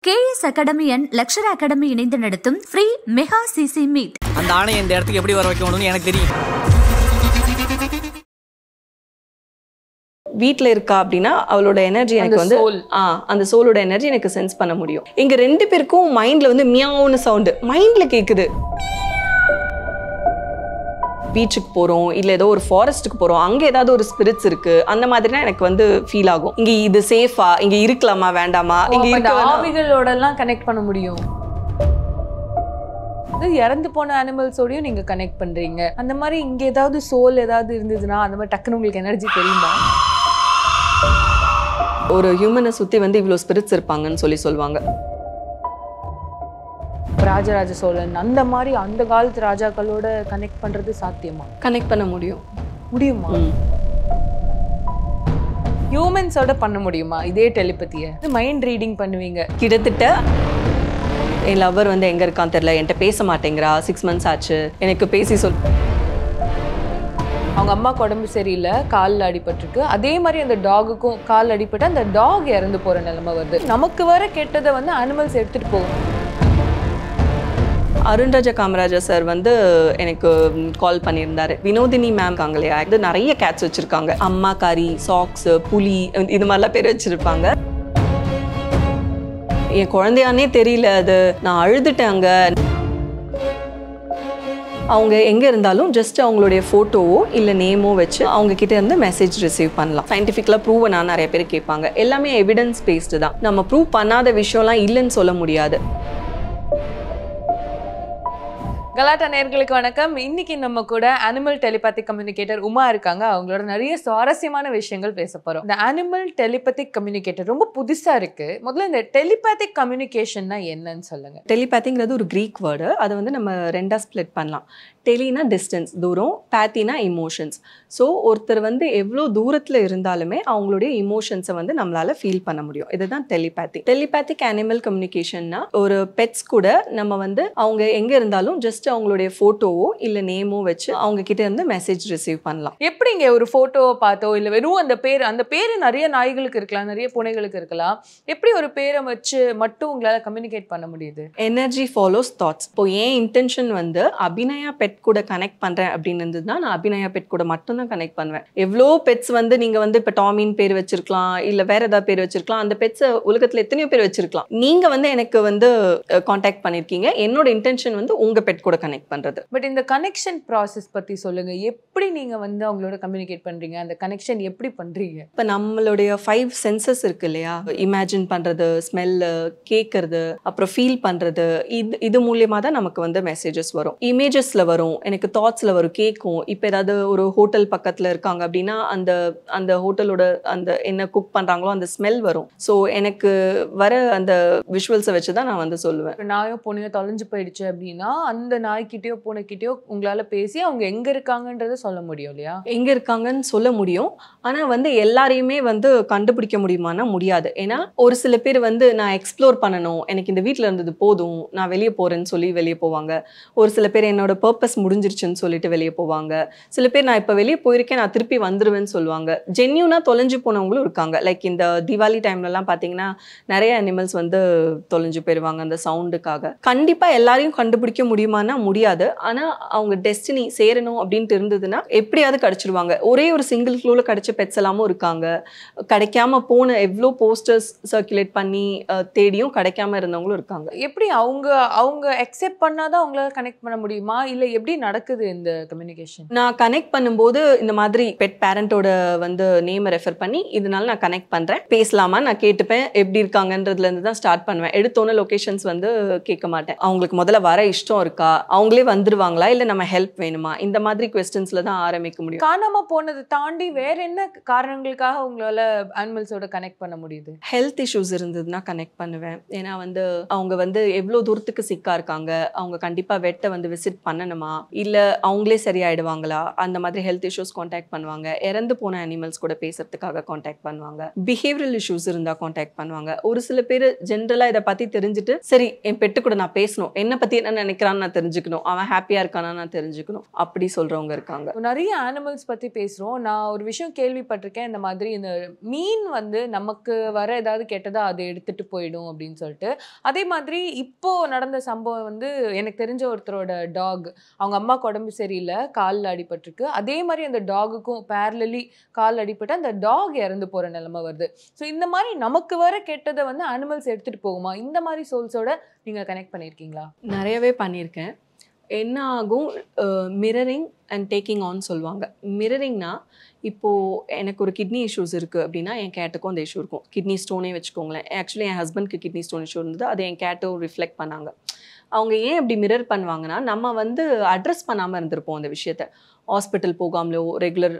KS Academy and Lecture Academy இணைந்து நடத்தும் free mega CC meet. அந்த ஆணை இந்த இடத்துக்கு எப்படி வர வைக்கணும்னு எனக்கு தெரியும். வீட்டில் இருக்கா அப்படின்னா அவளோட எனர்ஜி எனக்கு வந்து அந்த சோலோட எனர்ஜி எனக்கு சென்ஸ் பண்ண முடியும். இங்க ரெண்டு பேருக்கும் மைண்ட்ல வந்து மியாவுன்னு சவுண்டு மைண்ட்ல கேக்குது. பீச்சுக்கு போறோம் இல்ல ஏதோ ஒரு ஃபாரஸ்ட்டுக்கு போறோம், அங்க ஏதாவது ஒரு ஸ்பிரிட்ஸ் இருக்கு அந்த மாதிரினா எனக்கு வந்து ஃபீல் ஆகும். இங்க இது சேஃபா, இங்க இருக்கலாமா வேண்டாமா, இங்க இருக்க ஆவிகளோட எல்லாம் கனெக்ட் பண்ண முடியும். இறந்து போன அனிமல்ஸோடயும் நீங்க கனெக்ட் பண்றீங்க. அந்த மாதிரி இங்க ஏதாவது சோல் ஏதாவது இருந்ததுன்னா அந்த மாதிரி டக்குன்னு உங்களுக்கு எனர்ஜி தெரியுமா? ஒரு ஹியூமனை சுத்தி வந்து இவ்வளவு ஸ்பிரிட்ஸ் இருப்பாங்கன்னு சொல்லுவாங்க. ராஜராஜ சோழன் அந்த மாதிரி அந்த காலத்து ராஜாக்களோட கனெக்ட் பண்றது சாத்தியமா? கனெக்ட் பண்ண முடியுமா? ஹியூமன்ஸோட பண்ண முடியுமா இதே டெலிபதியை? மைண்ட் ரீடிங் பண்ணுவீங்க. கிட்டத்தட்ட என் லவர் வந்து எங்க இருக்கான்னு தெரியல, என்கிட்ட பேச மாட்டேங்கிறா, 6 months ஆச்சு, எனக்கு பேசி சொல். அவங்க அம்மாவுக்கு உடம்பு சரியில்லை, காலில் அடிபட்டிருக்கு. அதே மாதிரி அந்த டாகுக்கும் கால் அடிபட்டு அந்த டாக் இறந்து போற நிலைமை வருது. நமக்கு வர கெட்டதை வந்து அனிமல்ஸ் எடுத்துட்டு போகும். அருண்ராஜா காமராஜா சார் வந்து எனக்கு கால் பண்ணியிருந்தாரு. வினோதினி மேம் இருக்காங்க இல்லையா, இது நிறைய கேட்ஸ் வச்சிருக்காங்க. அம்மா காரி, சாக்ஸ், புலி, இது மாதிரிலாம் பேர் வச்சிருப்பாங்க. என் குழந்தையானே தெரியல, அது நான் அழுதுட்டேன். அங்க அவங்க எங்க இருந்தாலும் ஜஸ்ட் அவங்களுடைய போட்டோவோ இல்ல நேமோ வச்சு அவங்க கிட்ட இருந்து மெசேஜ் ரிசீவ் பண்ணலாம். சயின்டிஃபிக்கலா ப்ரூவ் நிறைய பேர் கேட்பாங்க. எல்லாமே எவிடன்ஸ் பேஸ்டு தான். நம்ம ப்ரூவ் பண்ணாத விஷயம்லாம் இல்லைன்னு சொல்ல முடியாது. கலாட்டா நேயர்களுக்கு வணக்கம். இன்னைக்கு நம்ம கூட அனிமல் டெலிபதிக் கம்யூனிகேட்டர் உமா இருக்காங்க. அவங்களோட நிறைய சுவாரஸ்யமான விஷயங்கள் பேச போறோம். இந்த அனிமல் டெலிபதிக் கம்யூனிகேட்டர் ரொம்ப புதுசா இருக்கு. முதல்ல இந்த டெலிபதிக் கம்யூனிகேஷன்னா என்னன்னு சொல்லுங்க. டெலிபதிங்கிறது ஒரு கிரீக் வேர்டு. அதை வந்து நம்ம ரெண்டா ஸ்பிளிட் பண்ணலாம். டெலினா டிஸ்டன்ஸ், தூரம், பேத்தினா இமோஷன்ஸ். ஸோ ஒருத்தர் வந்து எவ்வளோ தூரத்தில் இருந்தாலுமே அவங்களுடைய இமோஷன்ஸை வந்து நம்மளால ஃபீல் பண்ண முடியும். இதுதான் டெலிபதி. டெலிபதிக் அனிமல் கம்யூனிகேஷன்னா ஒரு பெட்ஸ் கூட நம்ம வந்து அவங்க எங்க இருந்தாலும் ஜஸ்ட் அவங்களுடைய போட்டோவோ இல்ல நேமோ வச்சு அவங்க கிட்ட இருந்து மெசேஜ் ரிசீவ் பண்ணலாம். எப்படிங்க ஒரு போட்டோவை பார்த்தோ இல்ல வெறும் அந்த பேரு நிறைய நாய்களுக்கு இருக்கலாம், நிறைய பூனைகளுக்கு இருக்கலாம். எப்படி ஒரு பேரை வச்சு மட்டும் உங்களால கம்யூனிகேட் பண்ண முடியுது? Energy follows thoughts. இப்போ ஏன் இன்டென்ஷன் வந்து அபிநயா பெட் கூட கனெக்ட் பண்றேன் அப்படின்னு இருந்ததுன்னா நான் அபிநயா பெட் கூட மட்டும் தான் கனெக்ட் பண்ணுவேன். எவ்வளோ பெட்ஸ் வந்து நீங்க வந்து இப்ப டாமின் பேர் வச்சிருக்கலாம், இல்ல வேற ஏதாவது பேர் வச்சிருக்கலாம். அந்த பெட்ஸ் உலகத்துல எத்தனையோ பேர் வச்சிருக்கலாம். நீங்க வந்து எனக்கு வந்து கான்டாக்ட் பண்ணிருக்கீங்க. என்னோட இன்டென்ஷன் வந்து உங்க பெட் கூட கனெக்ட் பண்றது. பட் இந்த கனெக்ஷன் ப்ராசஸ் பத்தி சொல்லுங்க. எப்படி நீங்க வந்து அவங்களோட கம்யூனிகேட் பண்றீங்க? அந்த கனெக்ஷன் எப்படி பண்றீங்க? இப்ப நம்மளுடைய 5 சென்சஸ் இருக்கு இல்லையா, இமேஜின் பண்றது, ஸ்மெல், கேட்கறது, அப்புறம் ஃபீல் பண்றது, இது மூலியமா தான் நமக்கு வந்து மெசேஜஸ் வரும். இமேஜஸ்ல வரும், எனக்கு தாட்ஸ்ல வரும், கேட்கும். இப்ப ஏதாவது ஒரு ஹோட்டல் பக்கத்துல இருக்காங்க அப்படின்னா அந்த ஹோட்டலோட அந்த என்ன குக் பண்றாங்களோ அந்த ஸ்மெல் வரும். ஸோ எனக்கு வர அந்த விஷுவல்ஸை வச்சுதான் நான் வந்து சொல்லுவேன். நாயோ பூனையோ தொலைஞ்சு போயிடுச்சு அப்படின்னா அந்த நாய்கிட்டயோ பூனைக்கிட்டயோ உங்களால பேசி அவங்க எங்க இருக்காங்கன்றத சொல்ல முடியும் இல்லையா? எங்க இருக்காங்கன்னு சொல்ல முடியும். ஆனா வந்து எல்லாரையுமே வந்து கண்டுபிடிக்க முடியுமானா முடியாது. ஏன்னா ஒரு சில பேர் வந்து நான் எக்ஸ்ப்ளோர் பண்ணணும், எனக்கு இந்த வீட்டுல இருந்தது போதும், நான் வெளியே போறேன்னு சொல்லி வெளியே போவாங்க. ஒரு சில பேர் என்னோட பர்பஸ் முடிஞ்சிருச்சுன்னு சொல்லிட்டு வெளியே போவாங்க. சில பேர் நான் இப்ப வெளியே போயிருக்கேன், நான் திருப்பி வந்துருவேன்னு சொல்லுவாங்க. ஜென்யூனா தொலைஞ்சு போனவங்களும் இருக்காங்க. லைக் இந்த தீபாவளி டைம்ல எல்லாம் பாத்தீங்கன்னா நிறைய அனிமல்ஸ் வந்து தொலைஞ்சு போயிருவாங்க அந்த சவுண்டுக்காக. கண்டிப்பா எல்லாரையும் கண்டுபிடிக்க முடியுமானா முடியாது. ஆனா அவங்க டெஸ்டினி சேரணும் அப்படின்ட்டு இருந்ததுன்னா எப்படியாவது கிடைச்சிருவாங்க. ஒரே ஒரு சிங்கிள் க்ளூல கிடைச்ச பெட்ஸ் எல்லாமும் இருக்காங்க. கிடைக்காம போன எவ்வளோ போஸ்டர்ஸ் சர்க்குலேட் பண்ணி தேடியும் கிடைக்காம இருந்தவங்களும் இருக்காங்க. எப்படி அவங்க அக்செப்ட் பண்ணாதான் அவங்களால கனெக்ட் பண்ண முடியுமா, இல்ல எப்படி நடக்குது இந்த கம்யூனிகேஷன்? நான் கனெக்ட் பண்ணும்போது இந்த மாதிரி பெட் பேரண்டோட வந்து நேமை ரெஃபர் பண்ணி இதனால நான் கனெக்ட் பண்றேன், பேசலாமா நான் கேட்டுப்பேன், எப்படி இருக்காங்கன்றதுல இருந்து தான் ஸ்டார்ட் பண்ணுவேன். எடுத்தோன்னே லொகேஷன்ஸ் வந்து கேட்க மாட்டேன். அவங்களுக்கு முதல்ல வர இஷ்டம் இருக்கா, அவங்களே வந்துருவாங்களா, இல்ல நம்ம ஹெல்ப் வேணுமா, இந்த மாதிரி குவெஸ்டன்ஸ்ல தான் ஆரம்பிக்க முடியும். காணாம போனது தாண்டி வேற என்ன காரணங்களுக்காக உங்களால அனிமல்ஸோட கனெக்ட் பண்ண முடியுது? ஹெல்த் இஷ்யூஸ் இருந்ததுன்னா கனெக்ட் பண்ணுவேன். ஏன்னா வந்து அவங்க வந்து எவ்வளவு தூரத்துக்கு சிக்கா இருக்காங்க, அவங்க கண்டிப்பா வெட்டை வந்து விசிட் பண்ணணுமா, இல்ல அவங்களே சரியாயிடுவாங்களா, அந்த மாதிரி ஹெல்த் இஷ்யூஸ் கான்டாக்ட் பண்ணுவாங்க. இறந்து போன அனிமல்ஸ் கூட பேசுறதுக்காக கான்டாக்ட் பண்ணுவாங்க. பிஹேவியரல் இஷ்யூஸ் இருந்தா கான்டாக்ட் பண்ணுவாங்க. ஒரு சில பேர் ஜென்ரலா இதை பத்தி தெரிஞ்சுட்டு சரி என் பெட்டு கூட நான் பேசணும், என்ன பத்தி என்ன நினைக்கிறான்னு நான் தெரிஞ்சுக்கணும், அவன் ஹாப்பியா இருக்கானா நான் தெரிஞ்சுக்கணும், அப்படி சொல்றவங்க இருக்காங்க. நிறைய அனிமல்ஸ் பத்தி பேசுறோம். நான் ஒரு விஷயம் கேள்விப்பட்டிருக்கேன், இந்த மாதிரி இந்த மீன் வந்து நமக்கு வர ஏதாவது கெட்டதா அதை எடுத்துட்டு போயிடும் அப்படின்னு சொல்லிட்டு. அதே மாதிரி இப்போ நடந்த சம்பவம் வந்து எனக்கு தெரிஞ்ச ஒருத்தரோட டாக், அவங்க அம்மாவுக்கு உடம்பு சரியில்லை, காலில் அடிபட்டிருக்கு. அதே மாதிரி அந்த டாகுக்கும் பேரலி கால் அடிபட்டு அந்த டாக் இறந்து போற நிலைமை வருது. ஸோ இந்த மாதிரி நமக்கு வர கெட்டதை வந்து அனிமல்ஸ் எடுத்துட்டு போகுமா? இந்த மாதிரி சோல்ஸோட நீங்க கனெக்ட் பண்ணியிருக்கீங்களா? நிறையவே பண்ணியிருக்கேன். என்ன ஆகும், மிரரிங் அண்ட் டேக்கிங் ஆன் சொல்லுவாங்க. மிரரிங்னா இப்போது எனக்கு ஒரு கிட்னி இஷ்யூஸ் இருக்குது அப்படின்னா என் கேட்டுக்கும் அந்த இஷ்யூ இருக்கும். கிட்னி ஸ்டோனே வச்சுக்கோங்களேன். ஆக்சுவலி என் ஹஸ்பண்ட்க்கு கிட்னி ஸ்டோன் இஷ்யூ இருந்தது, அதை என் கேட்டும் ரிஃப்ளெக்ட் பண்ணாங்க. அவங்க ஏன் அப்படி மிரர் பண்ணுவாங்கன்னா, நம்ம வந்து அட்ரஸ் பண்ணாமல் இருந்திருப்போம் அந்த விஷயத்த. ஹாஸ்பிட்டல் போகாமலோ ரெகுலர்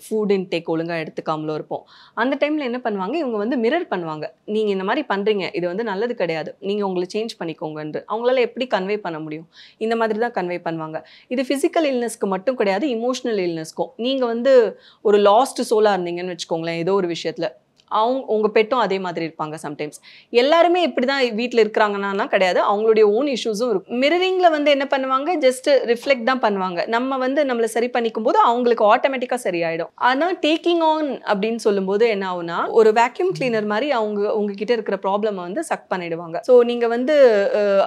ஃபுட் இன்டேக் ஒழுங்காக எடுத்துக்காமலோ இருப்போம். அந்த டைமில் என்ன பண்ணுவாங்க, இவங்க வந்து மிரர் பண்ணுவாங்க. நீங்கள் இந்த மாதிரி பண்ணுறீங்க, இது வந்து நல்லது கிடையாது, நீங்கள் உங்களை சேஞ்ச் பண்ணிக்கோங்கன்று. அவங்களால எப்படி கன்வே பண்ண முடியும்? இந்த மாதிரி தான் கன்வே பண்ணுவாங்க. இது ஃபிசிக்கல் இல்னஸ்க்கு மட்டும் கிடையாது, இமோஷனல் இல்னஸ்க்கும். நீங்கள் வந்து ஒரு லாஸ்ட் சோலாக இருந்தீங்கன்னு வச்சுக்கோங்களேன், ஏதோ ஒரு விஷயத்தில், உங்கள் பெட்டும் அதே மாதிரி இருப்பாங்க. சம்டைம்ஸ் எல்லாருமே இப்படி தான் வீட்டில் இருக்கிறாங்கன்னா கிடையாது, அவங்களுடைய ஓன் இஷ்யூஸும் இருக்கும். மிரரிங்கில் வந்து என்ன பண்ணுவாங்க, ஜஸ்ட் ரிஃப்ளெக்ட் தான் பண்ணுவாங்க. நம்ம வந்து நம்மளை சரி பண்ணிக்கும் போது அவங்களுக்கு ஆட்டோமேட்டிக்காக சரியாயிடும். ஆனால் டேக்கிங் ஆன் அப்படின்னு சொல்லும்போது என்ன ஆகுனா, ஒரு வேக்யூம் கிளீனர் மாதிரி உங்ககிட்ட இருக்கிற ப்ராப்ளமை வந்து சக் பண்ணிடுவாங்க. ஸோ நீங்கள் வந்து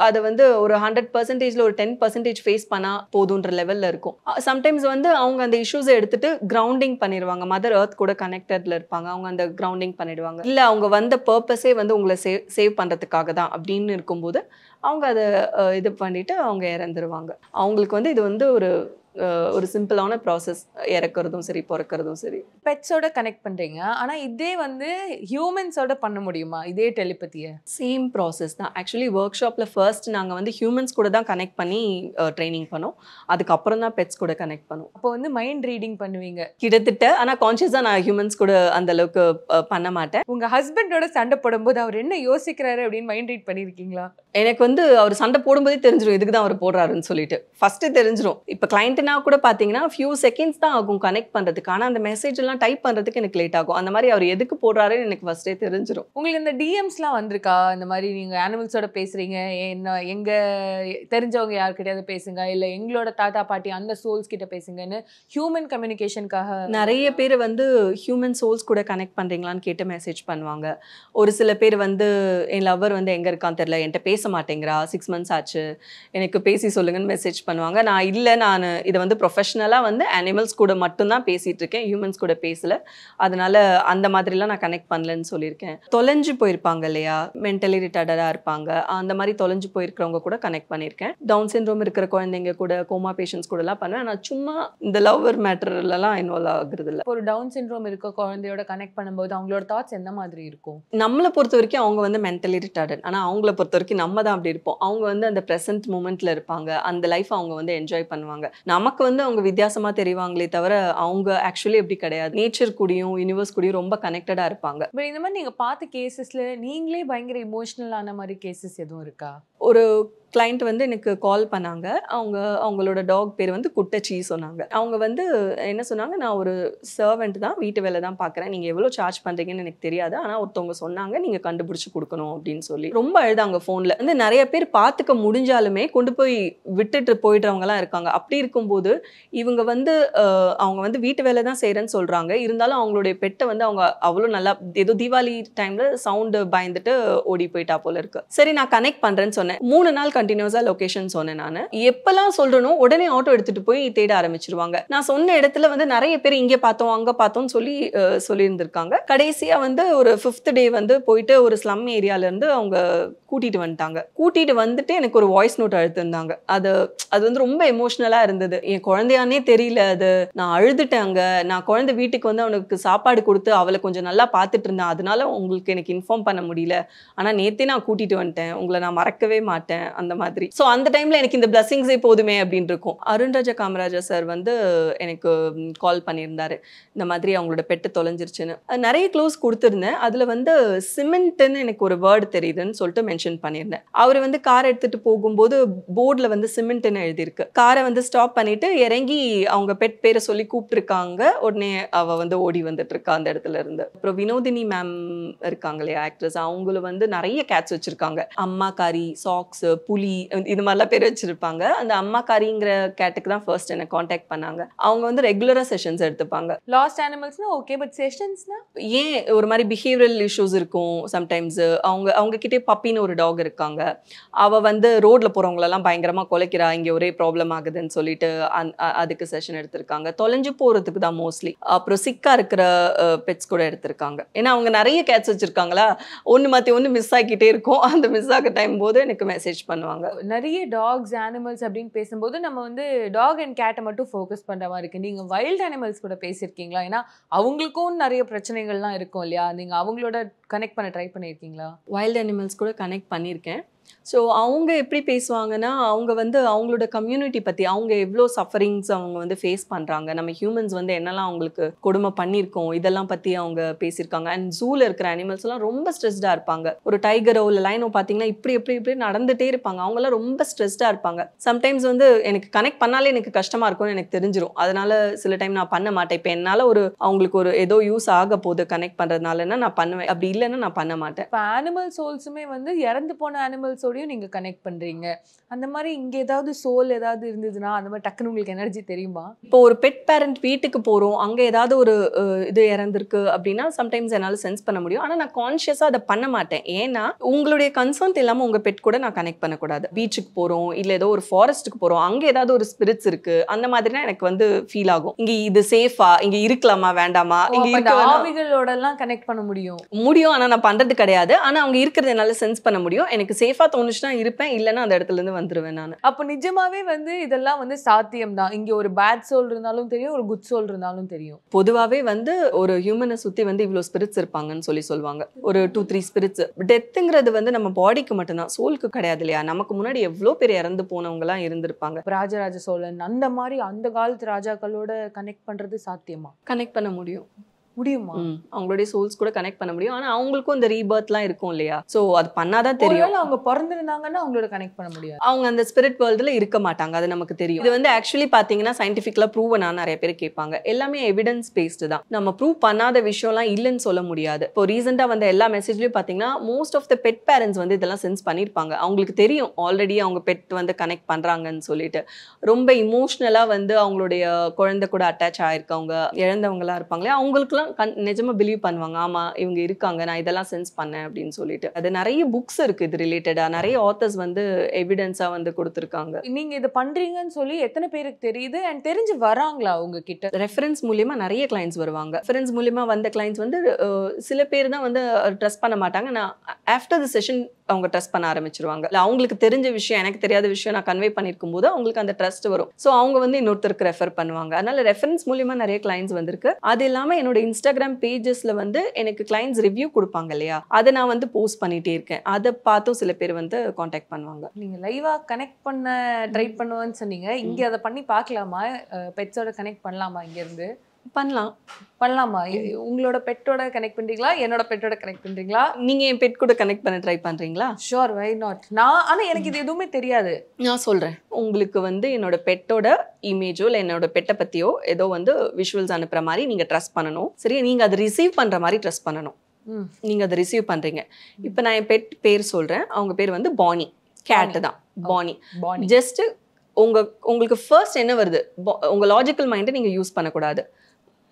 அதை வந்து ஒரு 100%ல் ஒரு 10% ஃபேஸ் பண்ணால் போதுன்ற லெவலில் இருக்கும். சம்டைம்ஸ் வந்து அவங்க அந்த இஷ்யூஸை எடுத்துட்டு கிரவுண்டிங் பண்ணிடுவாங்க. மதர் எர்த் கூட கனெக்டட்ல இருப்பாங்க, அவங்க அந்த கிரவுண்டிங் பண்ணிடுவாங்க. இல்ல அவங்க வந்த பர்பஸே வந்து உங்களை சேவ் பண்றதுக்காக தான் அப்படின்னு இருக்கும்போது அவங்க அதை இது பண்ணிட்டு அவங்க இறந்துருவாங்க. அவங்களுக்கு வந்து இது வந்து ஒரு சிம்பிளான ப்ராசஸ், இறக்குறதும் சரி பிறக்கிறதும் சரி. பெட்ஸோட கனெக்ட் பண்றீங்க, ஆனா இதே வந்து ஹியூமன்ஸோட பண்ண முடியுமா இதே டெலிபதியை? சேம் ப்ராசஸ் தான். ஆக்சுவலி ஒர்க் ஷாப்பில் ஃபர்ஸ்ட் நாங்கள் வந்து ஹியூமன்ஸ் கூட தான் கனெக்ட் பண்ணி ட்ரைனிங் பண்ணோம். அதுக்கப்புறம் தான் பெட்ஸ் கூட கனெக்ட் பண்ணுவோம். அப்போ வந்து மைண்ட் ரீடிங் பண்ணுவீங்க கிட்டத்தட்ட. ஆனால் கான்ஷியஸாக நான் ஹியூமன்ஸ் கூட அந்த அளவுக்கு பண்ண மாட்டேன். உங்க ஹஸ்பண்டோட சண்டை போடும்போது அவர் என்ன யோசிக்கிறாரு அப்படின்னு மைண்ட் ரீட் பண்ணியிருக்கீங்களா? எனக்கு வந்து அவர் சண்டை போடும்போதே தெரிஞ்சிடும் இதுக்கு தான் அவர் போடுறாருன்னு சொல்லிட்டு. ஃபர்ஸ்ட்டு தெரிஞ்சிடும். இப்போ கிளைண்ட்னா கூட பார்த்தீங்கன்னா ஃபியூ செகண்ட்ஸ் தான் ஆகும் கனெக்ட் பண்ணுறதுக்கு. ஆனால் அந்த மெசேஜ் எல்லாம் டைப் பண்ணுறதுக்கு எனக்கு லேட் ஆகும். அந்த மாதிரி அவர் எதுக்கு போடுறாருன்னு எனக்கு ஃபர்ஸ்டே தெரிஞ்சிடும். உங்களுக்கு இந்த டிஎம்ஸ்லாம் வந்திருக்கா? இந்த மாதிரி நீங்கள் அனிமல்ஸோட பேசுகிறீங்க, என்ன எங்கள் தெரிஞ்சவங்க யார்கிட்டயாவது பேசுங்க, இல்லை எங்களோட தாத்தா பாட்டி அந்த சோல்ஸ் கிட்ட பேசுங்கன்னு ஹியூமன் கம்யூனிகேஷனுக்காக நிறைய பேர் வந்து ஹியூமன் சோல்ஸ் கூட கனெக்ட் பண்ணுறீங்களான்னு கேட்டு மெசேஜ் பண்ணுவாங்க. ஒரு சில பேர் வந்து என் லவ்வர் வந்து எங்கே இருக்கான்னு தெரியல, என்கிட்ட பேச மாட்டேங்கிறா, 6 months ஆச்சு, எனக்கு பேசி சொல்லுங்கன்னு மெசேஜ் பண்ணுவாங்க. நான் இதை வந்து ப்ரொஃபஷ்னலாக வந்து அனிமல்ஸ் கூட மட்டும்தான் பேசிகிட்டு இருக்கேன், ஹியூமன்ஸ் கூட பேசலை. அதனால அந்த மாதிரிலாம் நான் கனெக்ட் பண்ணலன்னு சொல்லியிருக்கேன். தொலைஞ்சு போயிருப்பாங்க இல்லையா, மென்டலி ரிட்டார்டடாக இருப்பாங்க, அந்த மாதிரி தொலைஞ்சு போயிருக்கிறவங்க கூட கனெக்ட் பண்ணியிருக்கேன். டவுன் சிண்ட்ரோம் இருக்கிற குழந்தைங்க கூட, கோமா பேஷண்ட்ஸ் கூடலாம் பண்ணுவேன். நான் சும்மா இந்த லவ்வர் மேட்டர்லாம் இன்வால்வ் ஆகுறது இல்லை. ஒரு டவுன் சிண்ட்ரோம் இருக்க குழந்தையோட கனெக்ட் பண்ணும்போது அவங்களோட தாட்ஸ் எந்த மாதிரி இருக்கும்? நம்மளை பொறுத்த வரைக்கும் அவங்க வந்து மென்டலி ரிட்டார்டட், ஆனால் அவங்கள பொறுத்த வரைக்கும் நம்ம தான் அப்படி இருப்போம். அவங்க வந்து அந்த ப்ரெசென்ட் மூமெண்ட்ல இருப்பாங்க, அந்த லைஃப் அவங்க வந்து என்ஜாய் பண்ணுவாங்க. நமக்கு வந்து அவங்க வித்தியாசமா தெரிவாங்களே தவிர அவங்க ஆக்சுவலி எப்படி கிடையாது. நேச்சர் கூடயும் யூனிவர்ஸ் கூடயும் ரொம்ப கனெக்டடா இருப்பாங்க. பட் இந்த மாதிரி நீங்க பார்த்த கேசஸ்ல நீங்களே பயங்கர இமோஷனல் ஆன மாதிரி கேசஸ் எதுவும் இருக்கா? ஒரு கிளைண்ட் வந்து எனக்கு கால் பண்ணாங்க. அவங்களோட டாக் பேர் வந்து குட்டச்சி சொன்னாங்க. அவங்க வந்து என்ன சொன்னாங்க, நான் ஒரு சர்வெண்ட் தான், வீட்டு வேலை தான் பார்க்குறேன், நீங்கள் எவ்வளோ சார்ஜ் பண்ணுறீங்கன்னு எனக்கு தெரியாது, ஆனால் ஒருத்தவங்க சொன்னாங்க நீங்கள் கண்டுபிடிச்சி கொடுக்கணும் அப்படின்னு சொல்லி ரொம்ப அழுதாங்க. ஃபோனில் வந்து நிறைய பேர் பார்த்துக்க முடிஞ்சாலுமே கொண்டு போய் விட்டுட்டு போயிடுறவங்கலாம் இருக்காங்க. அப்படி இருக்கும்போது இவங்க வந்து அவங்க வந்து வீட்டு வேலை தான் செய்கிறேன்னு சொல்கிறாங்க, இருந்தாலும் அவங்களுடைய பெட்டை வந்து அவங்க அவ்வளோ நல்லா, ஏதோ தீபாவளி டைமில் சவுண்டு பயந்துட்டு ஓடி போயிட்டா போல இருக்கு. சரி நான் கனெக்ட் பண்ணுறேன்னு சொன்னேன். 3 நாள் கண்டினியூஸா லொகேஷன் சொன்னேன். நான் எப்பெல்லாம் சொல்றேனோ உடனே ஆட்டோ எடுத்துட்டு போய் தேட ஆரம்பிச்சிருவாங்க. நான் சொன்ன இடத்துல வந்து நிறைய பேர் இங்கே பார்த்தோம் அங்க பார்த்தோம்னு சொல்லியிருந்திருக்காங்க. கடைசியா வந்து ஒரு 5th டே வந்து போயிட்டு ஒரு ஸ்லம் ஏரியால இருந்து அவங்க கூட்டிட்டு வந்துட்டாங்க. கூட்டிட்டு வந்துட்டு எனக்கு ஒரு வாய்ஸ் நோட் அழுத்திருந்தாங்க. அது வந்து ரொம்ப எமோஷனலா இருந்தது. என் குழந்தையானே தெரியல, அது நான் அழுதுட்டாங்க. நான் குழந்தை வீட்டுக்கு வந்து அவனுக்கு சாப்பாடு கொடுத்து அவளை கொஞ்சம் நல்லா பார்த்துட்டு இருந்தேன், அதனால உங்களுக்கு எனக்கு இன்ஃபார்ம் பண்ண முடியல, ஆனா நேத்தே நான் கூட்டிட்டு வந்துட்டேன், உங்களை நான் மறக்கவே மாட்டேன் அந்த மாதிரி. ஸோ அந்த டைம்ல எனக்கு இந்த பிளஸிங்ஸே போதுமே அப்படின்னு இருக்கும். அருண்ராஜா காமராஜா சார் வந்து எனக்கு கால் பண்ணியிருந்தாரு, இந்த மாதிரி அவங்களோட பெட்டு தொலைஞ்சிருச்சுன்னு. நிறைய க்ளோஸ் கொடுத்துருந்தேன். அதுல வந்து சிமெண்ட்னு எனக்கு ஒரு வேர்டு தெரியுதுன்னு சொல்லிட்டு மென்ஷன் பண்ணியிருந்தேன். அவர் வந்து கார் எடுத்துட்டு போகும்போது போர்டில் வந்து சிமெண்ட்னு எழுதியிருக்கு. காரை வந்து ஸ்டாப் பண்ணிட்டு இறங்கி அவங்க பெட் பேரை சொல்லி கூப்பிட்டுருக்காங்க. உடனே அவ வந்து ஓடி வந்துட்டு இருக்கா அந்த இடத்துல இருந்து. அப்புறம் வினோதினி மேம் இருக்காங்க இல்லையா, ஆக்ட்ரஸ், அவங்களும் வந்து நிறைய கேட்ஸ் வச்சிருக்காங்க. அம்மா காரி, சாஃப்ட் ஃபாக்ஸ், புலி இது மாதிரிலாம் பேர் வச்சிருப்பாங்க. அந்த அம்மாக்காரிங்கிற கேட்டுக்கு தான் ஃபர்ஸ்ட் என்ன காண்டாக்ட் பண்ணாங்க. அவங்க வந்து ரெகுலரா செஷன்ஸ் எடுத்துப்பாங்க. லாஸ்ட் அனிமல்ஸ்னா ஓகே, பட் செஷன்ஸ்னா ஏன் ஒரு மாதிரி பிஹேவியரல் இஷ்யூஸ் இருக்கும் சம்டைம்ஸ். அவங்க கிட்டே பப்பின்னு ஒரு டாக் இருக்காங்க. அவ வந்து ரோட்ல போறவங்களெல்லாம் பயங்கரமா குலைக்கிறா, இங்க ஒரே ப்ராப்ளம் ஆகுதுன்னு சொல்லிட்டு அதுக்கு செஷன் எடுத்திருக்காங்க. தொலைஞ்சு போறதுக்கு தான் மோஸ்ட்லி. அப்புறம் சிக்கா இருக்கிற பெட்ஸ் கூட எடுத்திருக்காங்க. ஏன்னா அவங்க நிறைய கேட்ஸ் வச்சிருக்காங்களா, ஒன்று மாற்றி ஒன்று மிஸ் ஆகிக்கிட்டே இருக்கும். அந்த மிஸ் ஆக டைம் போது எனக்கு மெசேஜ் பண்ணுவாங்க. நிறைய டாக்ஸ் அனிமல்ஸ் அப்படின்னு பேசும்போது நம்ம வந்து டாக் அண்ட் கேட்டை மட்டும் ஃபோக்கஸ் பண்ணுற மாதிரி இருக்கு. நீங்கள் வைல்ட் அனிமல்ஸ் கூட பேசியிருக்கீங்களா? ஏன்னா அவங்களுக்கும் நிறைய பிரச்சனைகள்லாம் இருக்கும் இல்லையா? நீங்கள் அவங்களோட கனெக்ட் பண்ண ட்ரை பண்ணியிருக்கீங்களா? வைல்ட் அனிமல்ஸ் கூட கனெக்ட் பண்ணியிருக்கேன். ஸோ அவங்க எப்படி பேசுவாங்கன்னா, அவங்க வந்து அவங்களோட கம்யூனிட்டி பற்றி, அவங்க எவ்வளோ சஃபரிங்ஸ் அவங்க வந்து ஃபேஸ் பண்ணுறாங்க, நம்ம ஹியூமன்ஸ் வந்து என்னெல்லாம் அவங்களுக்கு கொடுமை பண்ணியிருக்கோம், இதெல்லாம் பற்றி அவங்க பேசியிருக்காங்க. அண்ட் ஜூவில் இருக்கிற அனிமல்ஸ்லாம் ரொம்ப ஸ்ட்ரெஸ்டாக இருப்பாங்க. ஒரு டைகரோ இல்லை லைனோ பார்த்தீங்கன்னா இப்படி நடந்துகிட்டே இருப்பாங்க. அவங்களாம் ரொம்ப ஸ்ட்ரெஸ்டாக இருப்பாங்க. சம்டைம்ஸ் வந்து எனக்கு கனெக்ட் பண்ணாலே எனக்கு கஷ்டமாக இருக்கும்னு எனக்கு தெரிஞ்சிடும். அதனால சில டைம் நான் பண்ண மாட்டேன். இப்போ என்னால் அவங்களுக்கு ஒரு ஏதோ யூஸ் ஆக போகுது கனெக்ட் பண்ணுறதுனாலன்னா நான் பண்ணுவேன். அப்படி இல்லைன்னா நான் பண்ண மாட்டேன். இப்போ அனிமல் சோல்ஸுமே வந்து இறந்து போன அனிமல்ஸோடையும் நீங்கள் கனெக்ட் பண்ணுறீங்க. அந்த மாதிரி இங்கே ஏதாவது சோல் ஏதாவது இருந்ததுன்னா அந்த மாதிரி டக்குன்னு உங்களுக்கு எனர்ஜி தெரியுமா? இப்போ ஒரு பெட் பேரண்ட் வீட்டுக்கு போகிறோம், அங்கே ஏதாவது ஒரு இது இறந்துருக்கு அப்படின்னா சம்டைம்ஸ் என்னால் சென்ஸ் பண்ண முடியும். ஆனால் நான் கான்ஷியஸாக அதை பண்ண மாட்டேன். ஏன்னா உங்களுடைய கன்சர்ன் இல்லாமல் உங்கள் பெட் கூட நான் கனெக்ட் பண்ணக்கூடாது. பீச்சுக்கு போகிறோம் இல்லை ஏதோ ஒரு ஃபாரஸ்ட்டுக்கு போகிறோம், அங்கே ஏதாவது ஒரு ஸ்பிரிட்ஸ் இருக்குது, அந்த மாதிரினா எனக்கு வந்து ஃபீல் ஆகும். இங்கே இது சேஃபா, இங்கே இருக்கலாமா வேண்டாமா, இங்கே ஆவிகளோடலாம் கனெக்ட் பண்ண முடியும். ஆனால் நான் பண்ணுறது கிடையாது. ஆனால் அவங்க இருக்கிறது என்னால் சென்ஸ் பண்ண முடியும். எனக்கு சேஃபாக தோணுச்சுன்னா இருப்பேன், இல்லைன்னா அந்த இடத்துல இருந்து வந்துருவேன் நான். அப்போ நிஜமாவே வந்து இதெல்லாம் வந்து சாத்தியம் தான். இங்கே ஒரு பேட் சோல் இருந்தாலும் தெரியும், ஒரு குட் சோல் இருந்தாலும் தெரியும். பொதுவாகவே வந்து ஒரு ஹியூமனை சுற்றி வந்து இவ்வளோ ஸ்பிரிட்ஸ் இருப்பாங்கன்னு சொல்லுவாங்க. ஒரு 2-3 ஸ்பிரிட்ஸ். டெத்துங்கிறது வந்து நம்ம பாடிக்கு மட்டும்தான், சோலுக்கு கிடையாது இல்லையா? நமக்கு முன்னாடி எவ்வளோ பேர் இறந்து போனவங்கலாம் இருந்திருப்பாங்க. ராஜராஜ சோழன் அந்த மாதிரி அந்த காலத்து ராஜாக்களோட கனெக்ட் பண்றது சாத்தியமா? கனெக்ட் பண்ண முடியுமா? அவங்களுடைய சோல்ஸ் கூட கனெக்ட் பண்ண முடியும். ஆனா அவங்களுக்கும் இந்த ரீபர்த்லாம் இருக்கும் இல்லையா? சோ அது பண்ணாதான் தெரியும். அவங்க பிறந்திருந்தாங்கன்னா அவங்களோட கனெக்ட் பண்ண முடியாது. அவங்க அந்த ஸ்பிரிட் வேர்ல்டுல இருக்க மாட்டாங்க, அது நமக்கு தெரியும். இது வந்து ஆக்சுவலி பாத்தீங்கன்னா சயின்டிஃபிக்கலா ப்ரூவனா நிறைய பேர் கேட்பாங்க. எல்லாமே எவிடன்ஸ் பேஸ்டு தான். நம்ம ப்ரூவ் பண்ணாத விஷயம்லாம் இல்லைன்னு சொல்ல முடியாது. இப்போ ரீசெண்டா வந்த எல்லா மெசேஜ்லயும் பாத்தீங்கன்னா most of the pet parents வந்து இதெல்லாம் சென்ஸ் பண்ணிருப்பாங்க. அவங்களுக்கு தெரியும் ஆல்ரெடி அவங்க பெட் வந்து கனெக்ட் பண்றாங்கன்னு சொல்லிட்டு. ரொம்ப இமோஷனலா வந்து அவங்களுடைய குழந்தை கூட அட்டாச் ஆயிருக்கவங்க, இழந்தவங்களா இருப்பாங்களே, அவங்களுக்குலாம் நிஜமா பிலீவ் பண்ணுவாங்க. ஆமா இவங்க இருக்காங்க, நான் இதெல்லாம் சென்ஸ் பண்ணேன் அப்படின்னு சொல்லிட்டு. அது நிறைய புக்ஸ் இருக்கு இது ரிலேட்டடா. நிறைய ஆத்தர்ஸ் வந்து எவிடன்ஸா வந்து கொடுத்துருக்காங்க. நீங்க இதை பண்றீங்கன்னு சொல்லி எத்தனை பேருக்கு தெரியுது அண்ட் தெரிஞ்சு வராங்களா உங்ககிட்ட? ரெஃபரன்ஸ் மூலியமா நிறைய கிளைண்ட்ஸ் வருவாங்க. ரெஃபரன்ஸ் மூலியமா வந்த கிளைண்ட்ஸ் வந்து சில பேர் தான் வந்து ட்ரஸ்ட் பண்ண மாட்டாங்க. நான் ஆஃப்டர் தி செஷன் அவங்க ட்ரஸ்ட் பண்ண ஆரம்பிச்சிருவாங்க. இல்லை அவங்களுக்கு தெரிஞ்ச விஷயம் எனக்கு தெரியாத விஷயம் நான் கன்வே பண்ணியிருக்கும் போது அவங்களுக்கு அந்த ட்ரஸ்ட் வரும். ஸோ அவங்க வந்து இன்னொருத்தருக்கு ரெஃபர் பண்ணுவாங்க. அதனால ரெஃபரன்ஸ் மூலியமா நிறைய கிளைண்ட்ஸ் வந்திருக்கு. அது இல்லாமல் என்னோட இன்ஸ்டாகிராம் பேஜஸ்ல வந்து எனக்கு கிளைண்ட்ஸ் ரிவ்யூ கொடுப்பாங்க இல்லையா, அதை நான் வந்து போஸ்ட் பண்ணிட்டே இருக்கேன். அதை பார்த்தும் சில பேர் வந்து காண்டாக்ட் பண்ணுவாங்க. நீங்க லைவா கனெக்ட் பண்ண ட்ரை பண்ணுவேன்னு சொன்னீங்க. இங்க அதை பண்ணி பார்க்கலாமா? பெட்ஸோட கனெக்ட் பண்ணலாமா? இங்க இருந்து பண்ணலாமா? உங்களோட பெட்டோட கனெக்ட் பண்றீங்களா, என்னோட பெட்டோட கனெக்ட் பண்றீங்களா? நீங்க என் பெட் கூட கனெக்ட் பண்ண ட்ரை பண்றீங்களா? Sure, why not. ஆனா எனக்கு இது எதுவுமே தெரியாது. நான் சொல்றேன். உங்களுக்கு வந்து என்னோட பெட்டோட இமேஜோ இல்லை என்னோட பெட்டை பத்தியோ ஏதோ வந்து விஷுவல்ஸ் அனுப்புற மாதிரி நீங்க ட்ரஸ்ட் பண்ணணும். சரி, நீங்க அதை ரிசீவ் பண்ற மாதிரி ட்ரஸ்ட் பண்ணணும். நீங்க அதை ரிசீவ் பண்றீங்க. இப்போ நான் என் பெட் பேர் சொல்றேன். அவங்க பேர் வந்து பானி. கேட் தான், பானி. ஜஸ்ட் உங்களுக்கு ஃபர்ஸ்ட் என்ன வருது, உங்க லாஜிக்கல் மைண்டை நீங்க யூஸ் பண்ணக்கூடாது.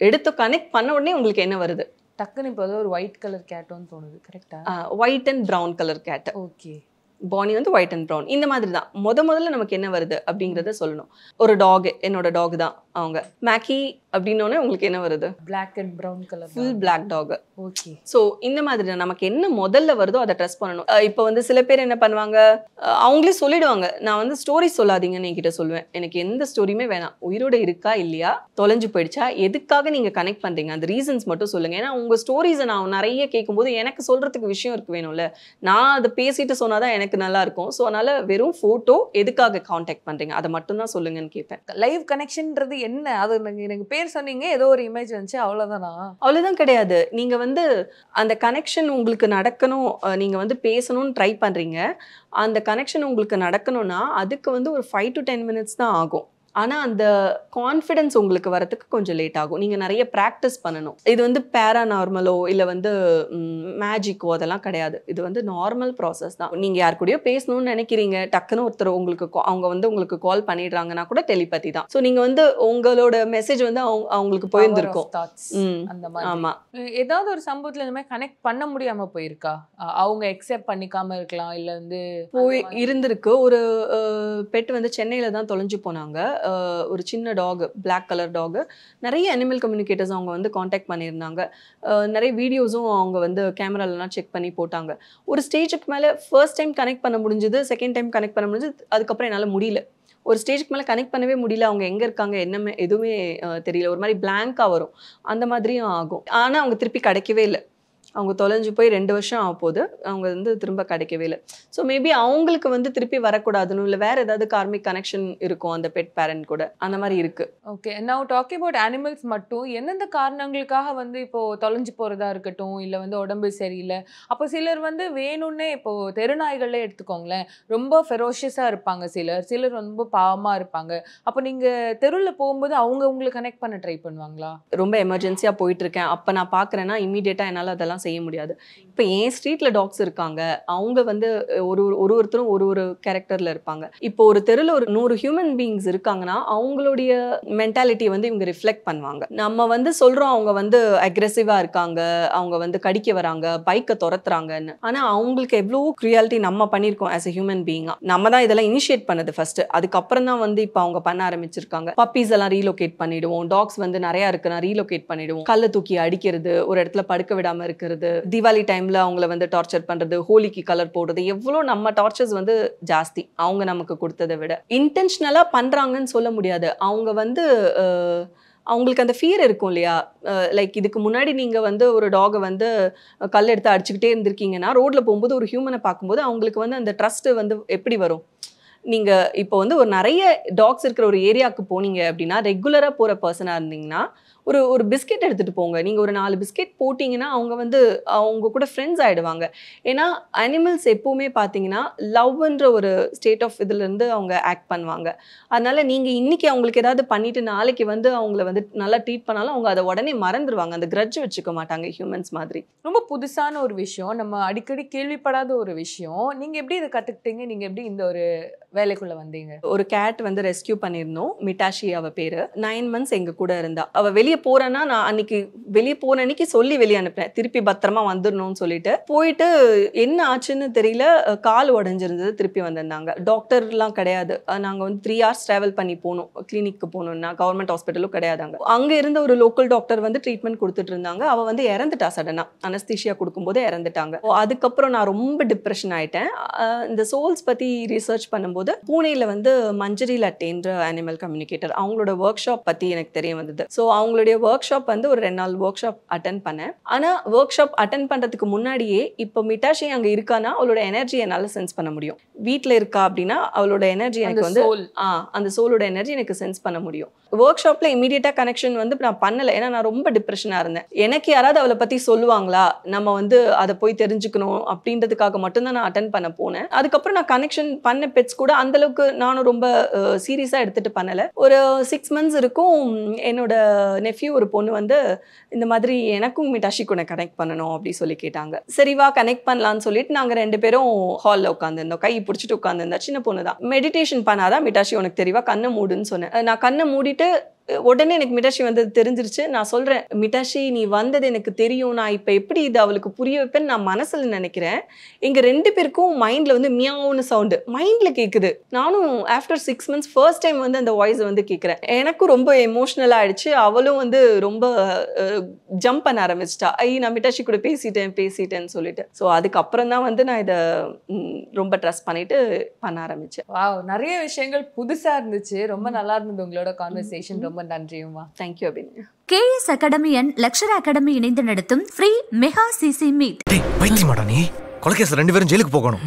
எடுத்து கனெக்ட் பண்ண உடனே உங்களுக்கு என்ன வருது? டக்குன்னு இப்போ ஒரு ஒயிட் கலர் கேட்டோன்னு தோணுது. கரெக்டா? White and brown colour cat. Okay. பானி வந்து ஒயிட் அண்ட் ப்ரௌன். இந்த மாதிரி தான் முதல்ல நமக்கு என்ன வருது அப்படிங்கிறத சொல்லணும். ஒரு டாக், என்னோட டாக் தான் அவங்க. மேக்கி அப்படின்னோடனே உங்களுக்கு என்ன வருது? Black and brown colour, full black dog. Okay. So இந்த மாதிரி தான் நமக்கு என்ன முதல்ல வருதோ அதை ட்ரஸ்ட் பண்ணணும். இப்போ வந்து சில பேர் என்ன பண்ணுவாங்க, அவங்களே சொல்லிடுவாங்க. நான் வந்து ஸ்டோரி சொல்லாதீங்கன்னு என்கிட்ட சொல்லுவேன். எனக்கு எந்த ஸ்டோரியுமே வேணாம். உயிரோட இருக்கா இல்லையா, தொலைஞ்சு போயிடுச்சா, எதுக்காக நீங்க கனெக்ட் பண்றீங்க, அந்த ரீசன்ஸ் மட்டும் சொல்லுங்க. ஏன்னா உங்க ஸ்டோரிஸை நான் நிறைய கேட்கும்போது எனக்கு சொல்றதுக்கு விஷயம் இருக்கு வேணும்ல. நான் அதை பேசிட்டு சொன்னாதான் எனக்கு நல்லா இருக்கும். ஸோ அதனால வெறும் போட்டோ எதுக்காக கான்டாக்ட் பண்றீங்க அதை மட்டும் தான் சொல்லுங்கன்னு கேட்பேன். லைவ் கனெக்ஷன்ன்றது என்ன? அது எனக்கு பேர் சொன்னீங்க, ஏதோ ஒரு இமேஜ் வந்துச்சு, அவ்வளவுதானா? அவ்வளவுதான் கிடையாது. நீங்க வந்து அந்த கனெக்ஷன் உங்களுக்கு நடக்கணும், நீங்க வந்து பேசணும்னு ட்ரை பண்றீங்க. அந்த கனெக்ஷன் உங்களுக்கு நடக்கணும்னா அதுக்கு வந்து ஒரு 5 to 10 minutes தான் ஆகும். ஆனால் அந்த கான்ஃபிடென்ஸ் உங்களுக்கு வரதுக்கு கொஞ்சம் லேட் ஆகும். நீங்கள் நிறைய ப்ராக்டிஸ் பண்ணணும். இது வந்து பேராநார்மலோ இல்லை வந்து மேஜிக்கோ அதெல்லாம் கிடையாது. இது வந்து நார்மல் ப்ராசஸ் தான். நீங்கள் யார் கூடயோ பேசணும்னு நினைக்கிறீங்க, டக்குன்னு ஒருத்தர் அவங்க வந்து உங்களுக்கு கால் பண்ணிடுறாங்கன்னா கூட டெலிபதி தான். ஸோ நீங்கள் வந்து உங்களோட மெசேஜ் வந்து அவங்களுக்கு போயிருந்திருக்கும். ஆமா, ஏதாவது ஒரு சம்பவத்துல இந்த மாதிரி கனெக்ட் பண்ண முடியாம போயிருக்கா? அவங்க எக்ஸெப்ட் பண்ணிக்காம இருக்கலாம், இல்ல வந்து போய் இருந்திருக்கு. ஒரு பெட் வந்து சென்னையில தான் தொலைஞ்சு போனாங்க. ஒரு சின்ன டாக், பிளாக் கலர் டாக். நிறைய அனிமல் கம்யூனிகேட்டர்ஸ் அவங்க வந்து காண்டாக்ட் பண்ணியிருந்தாங்க. நிறைய வீடியோஸும் அவங்க வந்து கேமராலலாம் செக் பண்ணி போட்டாங்க. ஒரு ஸ்டேஜுக்கு மேலே ஃபர்ஸ்ட் டைம் கனெக்ட் பண்ண முடிஞ்சது, செகண்ட் டைம் கனெக்ட் பண்ண முடிஞ்சது, அதுக்கப்புறம் என்னால் முடியல. ஒரு ஸ்டேஜுக்கு மேலே கனெக்ட் பண்ணவே முடியல. அவங்க எங்கே இருக்காங்க என்னமே எதுவுமே தெரியல. ஒரு மாதிரி பிளாங்காக வரும். அந்த மாதிரியும் ஆகும். ஆனால் அவங்க திருப்பி கிடைக்கவே இல்லை. அவங்க தொலைஞ்சு போய் 2 வருஷம் ஆக போகுது. அவங்க வந்து திரும்ப கிடைக்கவே இல்லை. ஸோ மேபி அவங்களுக்கு வந்து திருப்பி வரக்கூடாதுன்னு இல்லை வேற ஏதாவது கார்மிக் கனெக்ஷன் இருக்கும் அந்த பெட் பேரண்ட் கூட. அந்த மாதிரி இருக்கு. Okay, now talking about animals மட்டும் எந்தெந்த காரணங்களுக்காக வந்து இப்போ தொலைஞ்சு போறதா இருக்கட்டும், இல்லை வந்து உடம்பு சரியில்லை, அப்போ சிலர் வந்து வேணும்னே இப்போ தெருநாய்களே எடுத்துக்கோங்களேன், ரொம்ப ஃபெரோஷியஸாக இருப்பாங்க. சிலர் ரொம்ப பாவமாக இருப்பாங்க. அப்போ நீங்கள் தெருவில் போகும்போது அவங்க உங்களுக்கு கனெக்ட் பண்ண ட்ரை பண்ணுவாங்களா? ரொம்ப எமர்ஜென்சியாக போயிட்டு இருக்கேன், அப்போ நான் பார்க்குறேன்னா இமீடியட்டாக என்னால் அதெல்லாம் செய்ய முடியாது. இப்போ என் ஸ்ட்ரீட்ல டாக்ஸ் இருக்காங்க. அவங்க வந்து ஒருத்தரும் ஒரு கேரக்டர்ல இருப்பாங்க. இப்போ ஒரு தெருவில் ஒரு 100 ஹியூமன் பீயிங்ஸ் இருக்காங்கன்னா அவங்களுடைய மென்டாலிட்டி வந்து இவங்க ரிஃப்ளெக்ட் பண்ணுவாங்க. நம்ம வந்து சொல்றோம் அவங்க வந்து அக்ரெசிவா இருக்காங்க, அவங்க வந்து கடிக்க வராங்க, பைக்கை துரத்துறாங்கன்னு. ஆனா அவங்களுக்கு எவ்வளோ க்ரியாலிட்டி நம்ம பண்ணியிருக்கோம் ஆஸ் எ ஹியூமன் பீயிங்கா. நம்ம தான் இதெல்லாம் இனிஷியேட் பண்ணது ஃபர்ஸ்ட். அதுக்கப்புறம் தான் வந்து இப்போ அவங்க பண்ண ஆரம்பிச்சிருக்காங்க. பப்பீஸ் எல்லாம் ரீலோகேட் பண்ணிடுவோம். டாக்ஸ் வந்து நிறைய இருக்குன்னா ரீலோகேட் பண்ணிடுவோம். கல்லை தூக்கி அடிக்கிறது, ஒரு இடத்துல படுக்க விடாம இருக்கிறது, தீபாவளி டைம்ல அவங்கள வந்து டார்ச்சர் பண்றது, ஹோலிக்கு கலர் போடுறது, எவ்வளோ நம்ம டார்ச்சர்ஸ் வந்து ஜாஸ்தி அவங்க நமக்கு கொடுத்ததை விட. இன்டென்ஷனலா பண்றாங்கன்னு சொல்ல முடியாது. அவங்க வந்து அவங்களுக்கு அந்த ஃபியர் இருக்கும் இல்லையா. லைக் இதுக்கு முன்னாடி நீங்கள் வந்து ஒரு டாகை வந்து கல் எடுத்து அடிச்சுக்கிட்டே இருந்திருக்கீங்கன்னா ரோட்ல போகும்போது ஒரு ஹியூமனை பார்க்கும்போது அவங்களுக்கு வந்து அந்த ட்ரஸ்ட் வந்து எப்படி வரும்? நீங்கள் இப்போ வந்து ஒரு நிறைய டாக்ஸ் இருக்கிற ஒரு ஏரியாவுக்கு போனீங்க அப்படின்னா, ரெகுலராக போகிற பர்சனாக இருந்தீங்கன்னா ஒரு பிஸ்கெட் எடுத்துகிட்டு போங்க. நீங்கள் ஒரு 4 பிஸ்கெட் போட்டிங்கன்னா அவங்க வந்து அவங்க கூட ஃப்ரெண்ட்ஸ் ஆகிடுவாங்க. ஏன்னா அனிமல்ஸ் எப்போவுமே பார்த்தீங்கன்னா லவ்ன்ற ஒரு ஸ்டேட் ஆஃப் இதுலேருந்து அவங்க ஆக்ட் பண்ணுவாங்க. அதனால் நீங்கள் இன்றைக்கி அவங்களுக்கு ஏதாவது பண்ணிவிட்டு நாளைக்கு வந்து அவங்கள வந்து நல்லா ட்ரீட் பண்ணாலும் அவங்க அதை உடனே மறந்துடுவாங்க. அந்த கிரட்ஜ் வச்சுக்க மாட்டாங்க ஹியூமன்ஸ் மாதிரி. ரொம்ப புதுசான ஒரு விஷயம், நம்ம அடிக்கடி கேள்விப்படாத ஒரு விஷயம். நீங்கள் எப்படி இதை கற்றுக்கிட்டீங்க? நீங்கள் எப்படி இந்த ஒரு வேலைக்குள்ள வந்தீங்க? ஒரு கேட் வந்து ரெஸ்கியூ பண்ணியிருந்தோம். மிட்டாஷி அவ பேரு. 9 months எங்க கூட இருந்தா. அவ வெளியே போறேன்னா நான் அன்னைக்கு வெளியே போன அன்னைக்கு சொல்லி வெளியே அனுப்புறேன், திருப்பி பத்திரமா வந்துடணும்னு சொல்லிட்டு. போயிட்டு என்ன ஆச்சுன்னு தெரியல, கால் உடஞ்சிருந்தது. திருப்பி வந்திருந்தாங்க. டாக்டர்லாம் கிடையாது. நாங்க வந்து 3 hours டிராவல் பண்ணி போனோம் கிளினிக்கு போகணும்னா. கவர்மெண்ட் ஹாஸ்பிட்டலும் கிடையாதாங்க. அங்க இருந்த ஒரு லோக்கல் டாக்டர் வந்து ட்ரீட்மெண்ட் கொடுத்துட்டு இருந்தாங்க. அவ வந்து இறந்துட்டா. சடனா அனஸ்தீஷியா கொடுக்கும்போது இறந்துட்டாங்க. அதுக்கப்புறம் நான் ரொம்ப டிப்ரெஷன் ஆயிட்டேன். இந்த சோல்ஸ் பத்தி ரிசர்ச் பண்ணும்போது பூனேல வந்து மஞ்சரி லட்டேன்ற அனிமல் கம்யூனிகேட்டர் அவங்களோட ஒர்க் ஷாப் பத்தி எனக்கு தெரிய வந்தது. ஸோ அவங்களுடைய ஒர்க் ஷாப் வந்து ஒரு 2 நாள் ஒர்க் ஷாப் அட்டன் பண்ணேன். ஆனா ஒர்க் ஷாப் அட்டன் பண்றதுக்கு முன்னாடியே இப்போ மிட்டாஷி அங்க இருக்கானா அவளோட எனர்ஜி என்னால சென்ஸ் பண்ண முடியும். வீட்டுல இருக்கா அப்படின்னா அவளோட எனர்ஜி எனக்கு வந்து அந்த சோலோட எனர்ஜி எனக்கு சென்ஸ் பண்ண முடியும். ஒர்க் ஷாப்ல இமீடியட்டா கனெக்ஷன் வந்து நான் பண்ணல. ஏன்னா நான் ரொம்ப டிப்ரெஷனா இருந்தேன். எனக்கு யாராவது அவளை பத்தி சொல்லுவாங்களா, நம்ம வந்து அதை போய் தெரிஞ்சுக்கணும் அப்படின்றதுக்காக மட்டும்தான் நான் அட்டன் பண்ண போனேன். அதுக்கப்புறம் நான் கனெக்ஷன் பண்ண பெட்ஸ் கூட அந்த அளவுக்கு நானும் ரொம்ப சீரியஸா எடுத்துட்டு பண்ணல. ஒரு 6 months இருக்கும். என்னோட நெஃப்யூ ஒரு பொண்ணு வந்து இந்த மாதிரி எனக்கும் மிட்டாஷி கூட கனெக்ட் பண்ணணும் அப்படி சொல்லி கேட்டாங்க. சரிவா கனெக்ட் பண்ணலான்னு சொல்லிட்டு நாங்க 2 பேரும் ஹால்ல உட்காந்துருந்தோம். கை பிடிச்சிட்டு உட்காந்துருந்தா. சின்ன பொண்ணு தான். மெடிடேஷன் பண்ணாதான் மிட்டாஷி உனக்கு தெரியவா, கண்ணை மூடுன்னு சொன்னேன். நான் கண்ணை மூடிட்டு உடனே எனக்கு மிட்டாஷி வந்தது தெரிஞ்சிருச்சு. நான் சொல்றேன், மிட்டாஷி நீ வந்தது எனக்கு தெரியும், நான் இப்ப எப்படி இது அவளுக்கு புரிய வைப்பேன்னு நான் மனசுல நினைக்கிறேன். எங்க 2 பேருக்கும் மைண்ட்ல வந்து மியாவுன்னு சவுண்டு மைண்ட்ல கேக்குது. நானும் ஆஃப்டர் 6 months ஃபர்ஸ்ட் டைம் வந்து அந்த வாய்ஸ் வந்து கேட்கிறேன். எனக்கும் ரொம்ப எமோஷனலா ஆயிடுச்சு. அவளும் வந்து ரொம்ப ஜம்ப் பண்ண ஆரம்பிச்சிட்டா. நான் மிட்டாஷி கூட பேசிட்டேன்னு சொல்லிட்டு. ஸோ அதுக்கப்புறம் தான் வந்து நான் இதை ரொம்ப ட்ரஸ்ட் பண்ணிட்டு பண்ண ஆரம்பிச்சேன். வாவ், நிறைய விஷயங்கள் புதுசா இருந்துச்சு. ரொம்ப நல்லா இருந்தது உங்களோட கான்வர்சேஷன். ரொம்ப நன்றியுமா. Thank you Abhinaya. KS academy and லக்ஷர் அகாடமி இணைந்து நடத்தும் ஃப்ரீ மெகா சிசி மீட். பைத்தியமாடா நீ? கொலைகேஸ் 2 பேரும் ஜெயிலுக்கு போகணும்.